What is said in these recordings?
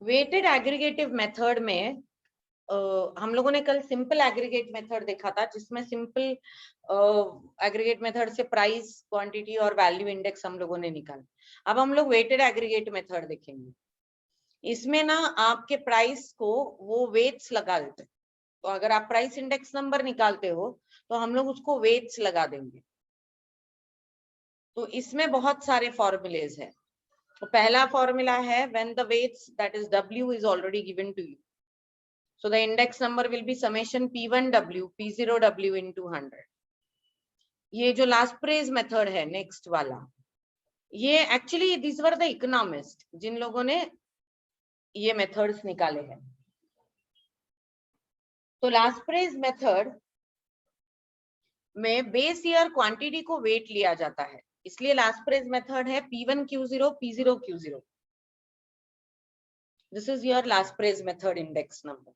Weighted aggregative method में हम लोगों ने कल सिंपल एग्रीगेट मेथड देखा था, जिसमें सिंपल एग्रीगेट मेथड से प्राइस, क्वांटिटी और वैल्यू इंडेक्स हम लोगों ने निकाला। अब हम लोग वेटेड एग्रीगेट मेथड देखेंगे। इसमें ना आपके प्राइस को वो वेट्स लगा देते हैं। तो अगर आप प्राइस इंडेक्स नंबर निकालते हो तो हम लोग उसको वेट्स लगा देंगे। तो इसमें बहुत सारे फॉर्मूलेज है। तो पहला फॉर्मूला है when the weights that is W is already given to you, so the index number will be summation P1W P0W into 100। ये जो लास्ट प्रेज मेथड है नेक्स्ट वाला, ये actually this were the economist जिन लोगों ने ये मेथड्स निकाले हैं। तो लास्ट प्रेज मेथड में बेस ईयर क्वांटिटी को वेट लिया जाता है, इसलिए लास्ट प्रेज मेथड है P1Q0 P0Q0। This is your Laspeyres method index number.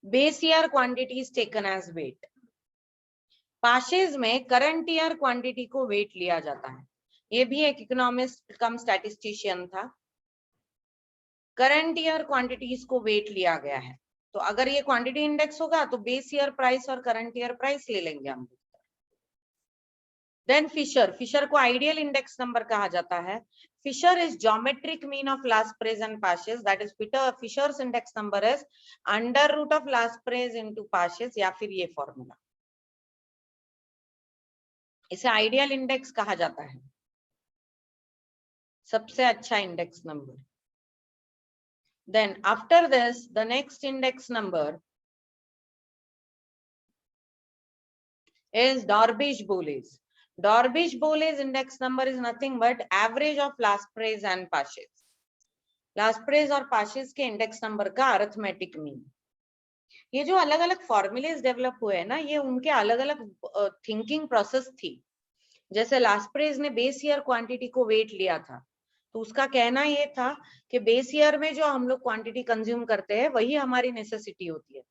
Base year quantity is taken as weight. Paasche में करंट ईयर क्वांटिटी को weight लिया जाता है। ये भी एक इकोनॉमिस्ट कम स्टैटिस्टिशियन था। करंट ईयर क्वांटिटीज को वेट लिया गया है। तो अगर ये क्वांटिटी इंडेक्स होगा तो बेस ईयर प्राइस और करंट ईयर प्राइस ले लेंगे हम। देन फिशर को आइडियल इंडेक्स नंबर कहा जाता है। Fisher is geometric mean of Laspeyres and Paasche, that is Fisher's index number is under root of Laspeyres into Paasche, या फिर ये फॉर्मूला। इसे आइडियल इंडेक्स कहा जाता है, सबसे अच्छा index number. Then after this the next index number is Darvish-Boles. Darvish-Boles index number is nothing but average of last praise and passes. Last praise और पाशेज के इंडेक्स नंबर का अरिथमेटिक मीन। ये जो अलग अलग फॉर्मूलेज डेवलप हुए हैं ना, ये उनके अलग अलग थिंकिंग प्रोसेस थी। जैसे लास्ट प्रेज ने बेस ईयर क्वांटिटी को वेट लिया था, तो उसका कहना ये था कि बेस ईयर में जो हम लोग क्वांटिटी कंज्यूम करते हैं वही हमारी नेसेसिटी होती है।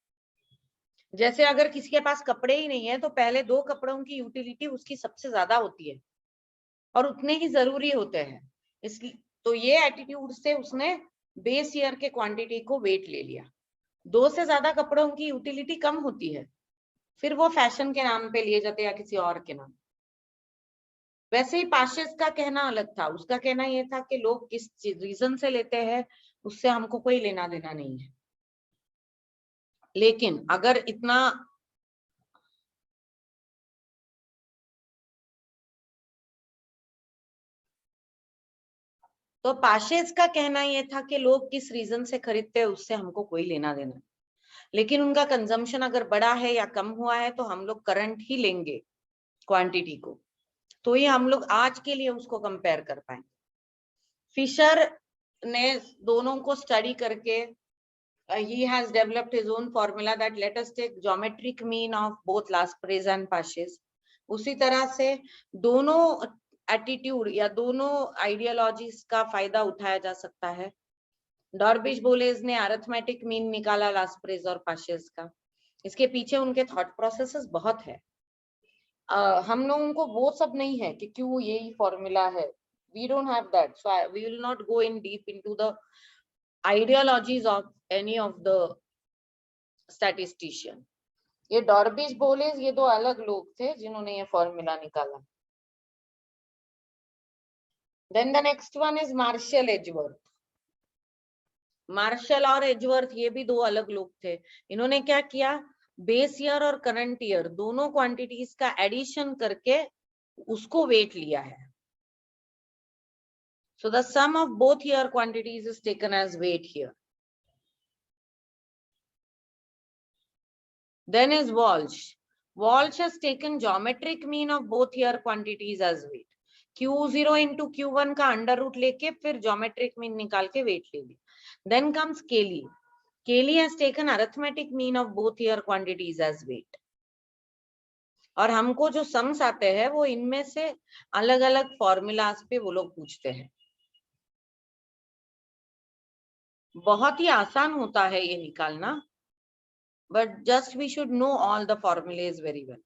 जैसे अगर किसी के पास कपड़े ही नहीं है तो पहले 2 कपड़ों की यूटिलिटी उसकी सबसे ज्यादा होती है और उतने ही जरूरी होते हैं। इसलिए तो ये एटीट्यूड से उसने बेस ईयर के क्वांटिटी को वेट ले लिया। 2 से ज्यादा कपड़ों की यूटिलिटी कम होती है, फिर वो फैशन के नाम पे लिए जाते या किसी और के नाम। वैसे ही पाशेस का कहना अलग था। उसका कहना ये था कि लोग किस रीजन से लेते हैं उससे हमको कोई लेना देना नहीं है। लेकिन अगर इतना तो पाशेस का कहना यह था कि लोग किस रीजन से खरीदते हैं उससे हमको कोई लेना देना, लेकिन उनका कंजम्पशन अगर बड़ा है या कम हुआ है तो हम लोग करंट ही लेंगे क्वांटिटी को। तो ये हम लोग आज के लिए उसको कंपेयर कर पाएंगे। फिशर ने दोनों को स्टडी करके he has developed his own formula that let us take geometric mean of both last praise and passes। उसी तरह से दोनों एटीट्यूड या दोनों आइडियोलॉजीज का फायदा उठाया जा सकता है। डॉर्बिश-बोलेज ने अरिथमेटिक मीन निकाला लास्ट प्रेज और पाशेस का। इसके पीछे उनके थॉट प्रोसेसेस बहुत है। हम लोगों को वो सब नहीं है कि क्यों यही फॉर्मूला है। we don't have that, so we will not go in deep into the ideologies of any of the statistician। ये डॉर्बिश-बोलेज ये 2 अलग लोग थे जिन्होंने ये फॉर्मूला निकाला। Then the next one is Marshall Edgeworth. Marshall और एजवर्थ ये भी 2 अलग लोग थे। इन्होंने क्या किया, बेस ईयर और करंट ईयर दोनों क्वांटिटीज का एडिशन करके उसको वेट लिया है। So the sum of both year quantities is taken as weight here. Then is Walsh. Walsh has taken geometric mean of both year quantities as weight. Q0 into Q1 का under root लेके फिर geometric mean निकाल के weight ले लिया। Then comes Cayley. Cayley has taken arithmetic mean of both year quantities as weight। और हमको जो सम्स आते हैं वो इनमें से अलग अलग फॉर्मूलाज पे वो लोग पूछते हैं। बहुत ही आसान होता है ये निकालना, but just we should know all the formulas very well।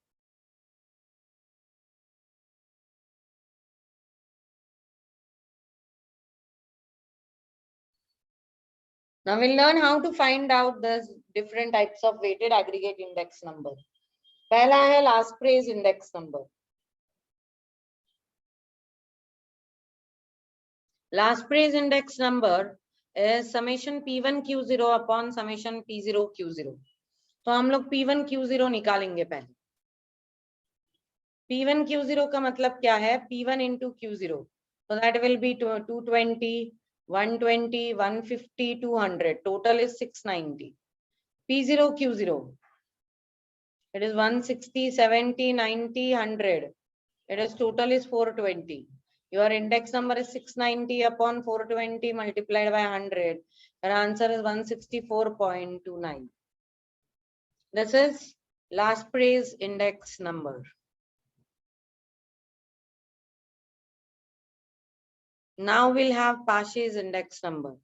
Now we'll learn how to find out the different types of weighted aggregate index number. पहला है Laspre's index number. Laspre's index number is summation P1 Q0 upon summation P0 Q0. तो हम लोग P1 Q0 निकालेंगे पहले. P1 Q0 का मतलब क्या है? P1 into Q0. So that will be 220, 120, 150, 200. Total is 690. P0 Q0. It is 160, 70, 90, 100. It is total is 420. Your index number is 690 upon 420 multiplied by 100. Your answer is 164.29. This is Laspre's index number. Now we'll have Pache's index number.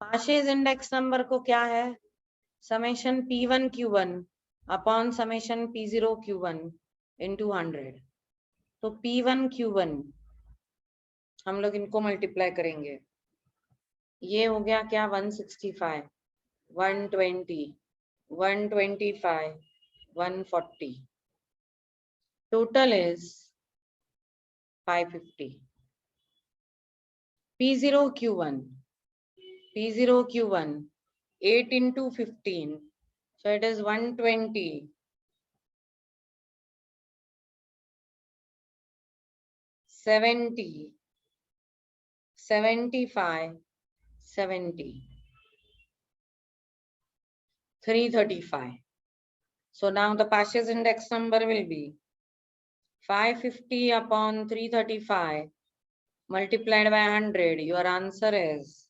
Pache's index number को क्या है? Summation P1 Q1 upon summation P0 Q1 into 100. तो P1 Q1 हम लोग इनको multiply करेंगे. ये हो गया क्या? 165, 120, 125, 140. Total is 550. P0 Q1. P0 Q1. 8 into 15. So it is 120. 70. 75. 70. 335. So now the Pache's index number will be 550 upon 335 multiplied by 100. Your answer is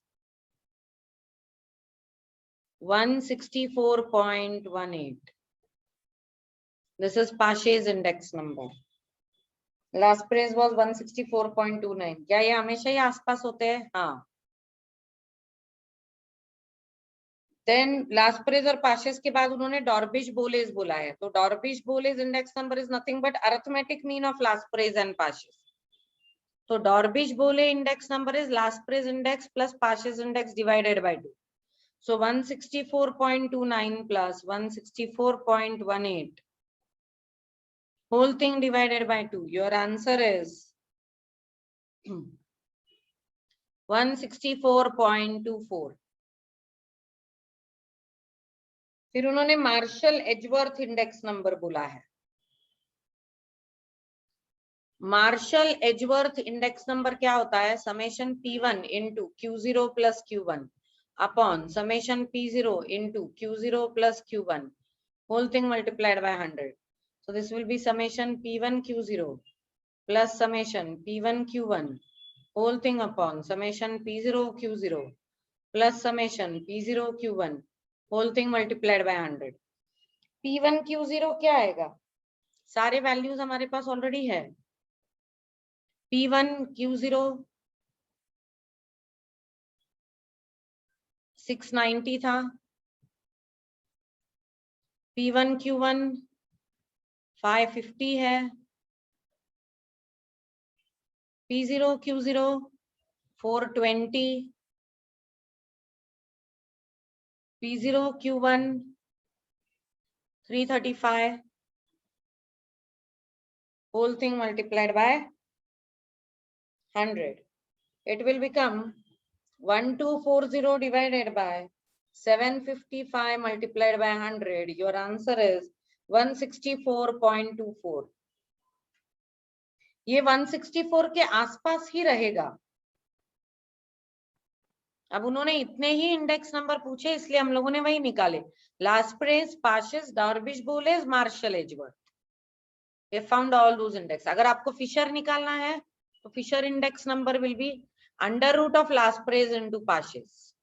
164.18. This is Pache's index number. Laspre's was 164.29. क्या ये हमेशा ही आसपास होते हैं? हाँ. Then Laspre's और Pache's के बाद उन्होंने Dorbish Boles बोला है. तो Dorbish Boles index number is nothing but arithmetic mean of Laspre's and Pache's. So Dorbish Bole index number is Laspre's index plus Pache's index divided by 2. So 164.29 plus 164.18. Whole thing divided by 2. Your answer is 164.24. फिर उन्होंने martial Edgeworth index number बोला है. Martial Edgeworth index number क्या होता है? Summation P1 into Q0 plus Q1 upon summation P0 into Q0 plus Q1 whole thing multiplied by 100. So this will be summation P1 Q0 plus summation P1 Q1 whole thing upon summation P0 Q0 plus summation P0 Q1 whole thing multiplied by 100. P1 Q0 क्या आएगा? सारे values हमारे पास already है. P1 Q0 690 था. P1 Q1 550 है. P0 Q0 420. P0 Q1 335. Whole thing multiplied by 100. It will become 1240 divided by 755 multiplied by 100. Your answer is 164.24. ये 164 के आसपास ही रहेगा. अब उन्होंने इतने ही इंडेक्स नंबर पूछे इसलिए हम लोगों ने वही निकाले. Laspre's, Pache's, Dorbish Boles, Marshall Edgeworth. We found all those index. अगर आपको फिशर निकालना है तो Fisher index number will be under root of Laspre's into Pache's.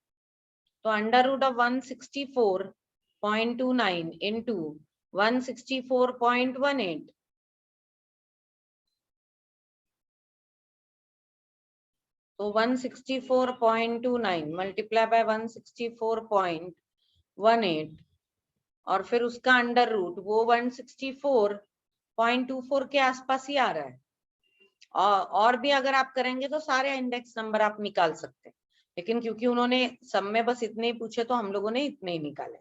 तो under root of 164.29 into 164.18. तो 164.29 multiply by 164.18 और फिर उसका अंडर रूट वो 164.24 के आसपास ही आ रहा है. और भी अगर आप करेंगे तो सारे इंडेक्स नंबर आप निकाल सकते हैं, लेकिन क्योंकि उन्होंने सब में बस इतने ही पूछे तो हम लोगों ने इतने ही निकाले।